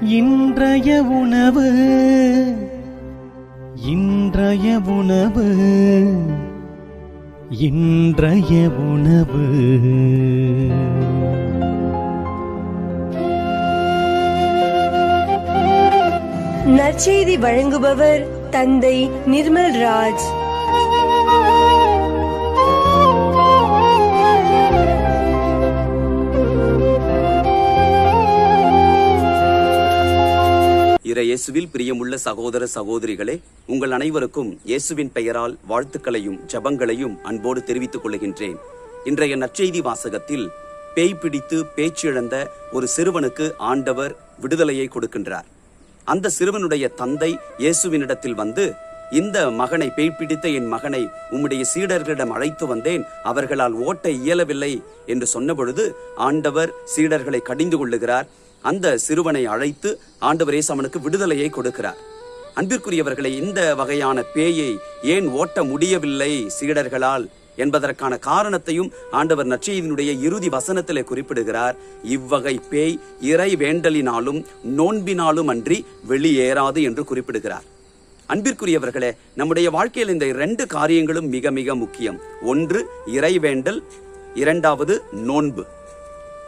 இன்றைய உணவு இன்றைய உணவு இன்றைய உணவு. நற்செய்தி வழங்குபவர் தந்தை நிர்மல் ராஜ். இயேசுவில் பிரியமுள்ள சகோதர சகோதரிகளே, உங்கள் அனைவருக்கும் இயேசுவின் பெயரால் வாழ்த்துக்களையும் ஜபங்களையும் அன்போடு தெரிவித்துக் கொள்கின்றேன். இன்றைய நற்செய்தி வாசகத்தில் பேய் பிடித்து பேச்சிழந்த ஒரு சிறுவனுக்கு ஆண்டவர் விடுதலையை கொடுக்கின்றார். அந்த சிறுவனுடைய தந்தை இயேசுவினிடத்தில் வந்து, இந்த மகனை, பேய் பிடித்த என் மகனை உம்முடைய சீடர்களிடம் அழைத்து வந்தேன், அவர்களால் ஓட்ட இயலவில்லை என்று சொன்ன பொழுது ஆண்டவர் சீடர்களை கடிந்து கொள்ளுகிறார். அந்த சிறுவனை அழைத்து ஆண்டவர் இயேசு அவனுக்கு விடுதலையை கொடுக்கிறார். அன்பிற்குரியவர்களை, இந்த வகையான பேயை ஏன் ஓட்ட முடியவில்லை சீடர்களால் என்பதற்கான காரணத்தையும் ஆண்டவர் நற்செய்தியினுடைய இறுதி வசனத்திலே குறிப்பிடுகிறார். இவ்வகை பேய் இறை வேண்டலினாலும் நோன்பினாலும் அன்றி வெளியேறாது என்று குறிப்பிடுகிறார். அன்பிற்குரியவர்களே, நம்முடைய வாழ்க்கையில் இந்த 2 காரியங்களும் மிக மிக முக்கியம். ஒன்று இறை வேண்டல், இரண்டாவது நோன்பு.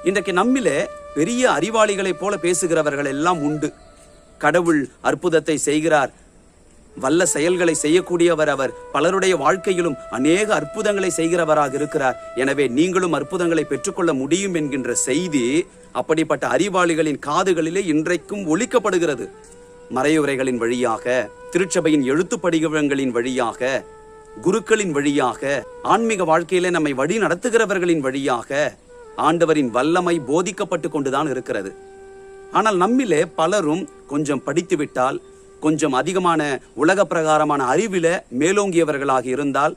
இன்றைக்கு நம்மிலே பெரிய அறிவாளிகளைப் போல பேசுகிறவர்கள் எல்லாம் உண்டு. கடவுள் அற்புதத்தை செய்கிறார், வல்ல செயல்களை செய்யக்கூடியவர் அவர், பலருடைய வாழ்க்கையிலும் அநேக அற்புதங்களை செய்கிறவராக இருக்கிறார், எனவே நீங்களும் அற்புதங்களை பெற்றுக்கொள்ள முடியும் என்கின்ற செய்தி அப்படிப்பட்ட அறிவாளிகளின் காதுகளிலே இன்றைக்கும் ஒலிக்கப்படுகிறது. மறையுரைகளின் வழியாக, திருச்சபையின் எழுத்து படிவங்களின் வழியாக, குருக்களின் வழியாக, ஆன்மீக வாழ்க்கையிலே நம்மை வழி நடத்துகிறவர்களின் வழியாக ஆண்டவரின் வல்லமை போதிக்கப்பட்டு கொண்டுதான் இருக்கிறது. ஆனால் நம்மிலே பலரும் கொஞ்சம் படித்துவிட்டால், கொஞ்சம் அதிகமான உலக பிரகாரமான அறிவில மேலோங்கியவர்களாக இருந்தால்,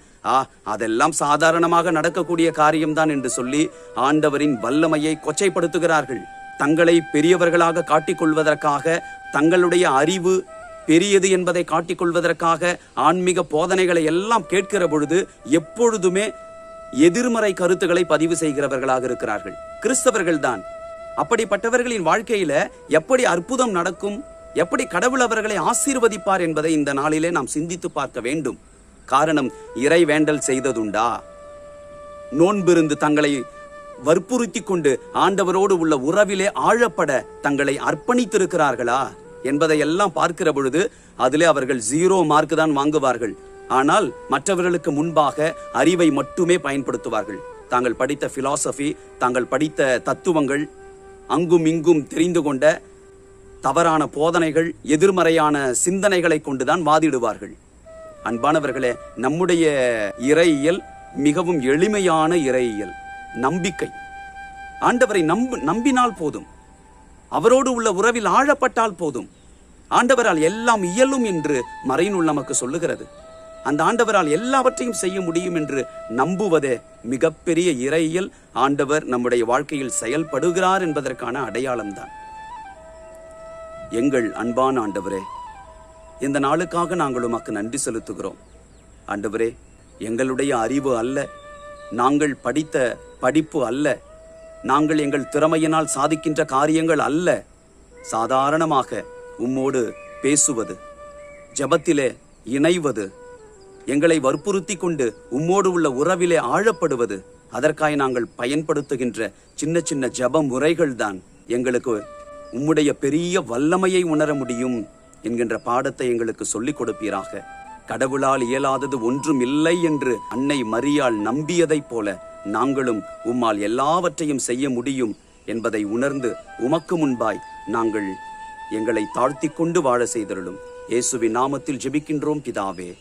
அதெல்லாம் சாதாரணமாக நடக்கக்கூடிய காரியம்தான் என்று சொல்லி ஆண்டவரின் வல்லமையை கொச்சைப்படுத்துகிறார்கள். தங்களை பெரியவர்களாக காட்டிக்கொள்வதற்காக, தங்களுடைய அறிவு பெரியது என்பதை காட்டிக்கொள்வதற்காக ஆன்மீக போதனைகளை எல்லாம் கேட்கிற பொழுது எப்பொழுதுமே எதிர்மறை கருத்துக்களை பதிவு செய்கிறவர்களாக இருக்கிறார்கள். கிறிஸ்தவர்கள் தான். அப்படிப்பட்டவர்களின் வாழ்க்கையில எப்படி அற்புதம் நடக்கும், எப்படி கடவுள் அவர்களை ஆசீர்வதிப்பார் என்பதை இந்த நாளிலே நாம் சிந்தித்து பார்க்க வேண்டும். காரணம், இறை வேண்டல் செய்ததுண்டா? நோன்பிருந்து தங்களை வற்புறுத்தி கொண்டு ஆண்டவரோடு உள்ள உறவிலே ஆழப்பட தங்களை அர்ப்பணித்திருக்கிறார்களா என்பதை எல்லாம் பார்க்கிற பொழுது அதிலே அவர்கள் 0 மார்க் தான் வாங்குவார்கள். ஆனால் மற்றவர்களுக்கு முன்பாக அறிவை மட்டுமே பயன்படுத்துவார்கள். தாங்கள் படித்த பிலாசபி, தாங்கள் படித்த தத்துவங்கள், அங்கும் இங்கும் தெரிந்து கொண்ட தவறான போதனைகள், எதிர்மறையான சிந்தனைகளை கொண்டுதான் வாதிடுவார்கள். அன்பானவர்களே, நம்முடைய இறையியல் மிகவும் எளிமையான இறையியல், நம்பிக்கை. ஆண்டவரை நம்பினால் போதும், அவரோடு உள்ள உறவில் ஆழப்பட்டால் போதும். ஆண்டவரால் எல்லாம் இயலும் என்று மறைநூல் நமக்கு சொல்லுகிறது. அந்த ஆண்டவரால் எல்லாவற்றையும் செய்ய முடியும் என்று நம்புவதே மிகப்பெரிய இறையியல். ஆண்டவர் நம்முடைய வாழ்க்கையில் செயல்படுகிறார் என்பதற்கான அடையாளம்தான். எங்கள் அன்பான ஆண்டவரே, இந்த நாளுக்காக நாங்கள் உமக்கு நன்றி செலுத்துகிறோம். ஆண்டவரே, எங்களுடைய அறிவு அல்ல, நாங்கள் படித்த படிப்பு அல்ல, நாங்கள் எங்கள் திறமையினால் சாதிக்கின்ற காரியங்கள் அல்ல, சாதாரணமாக உம்மோடு பேசுவது, ஜெபத்திலே இணைவது, எங்களை வற்புறுத்தி கொண்டு உம்மோடு உள்ள உறவிலே ஆழப்படுவது, அதற்காக நாங்கள் பயன்படுத்துகின்ற சின்ன சின்ன ஜெப முறைகள் தான் எங்களுக்கு உம்முடைய பெரிய வல்லமையை உணர முடியும் என்கின்ற பாடத்தை எங்களுக்கு சொல்லிக் கொடுப்பீராக. கடவுளால் இயலாதது ஒன்றும் இல்லை என்று அன்னை மரியாள் நம்பியதைப் போல நாங்களும் உம்மால் எல்லாவற்றையும் செய்ய முடியும் என்பதை உணர்ந்து உமக்கு முன்பாய் நாங்கள் எங்களை தாழ்த்தி கொண்டு வாழ செய்தருளும். இயேசுவின் நாமத்தில் ஜெபிக்கின்றோம் பிதாவே.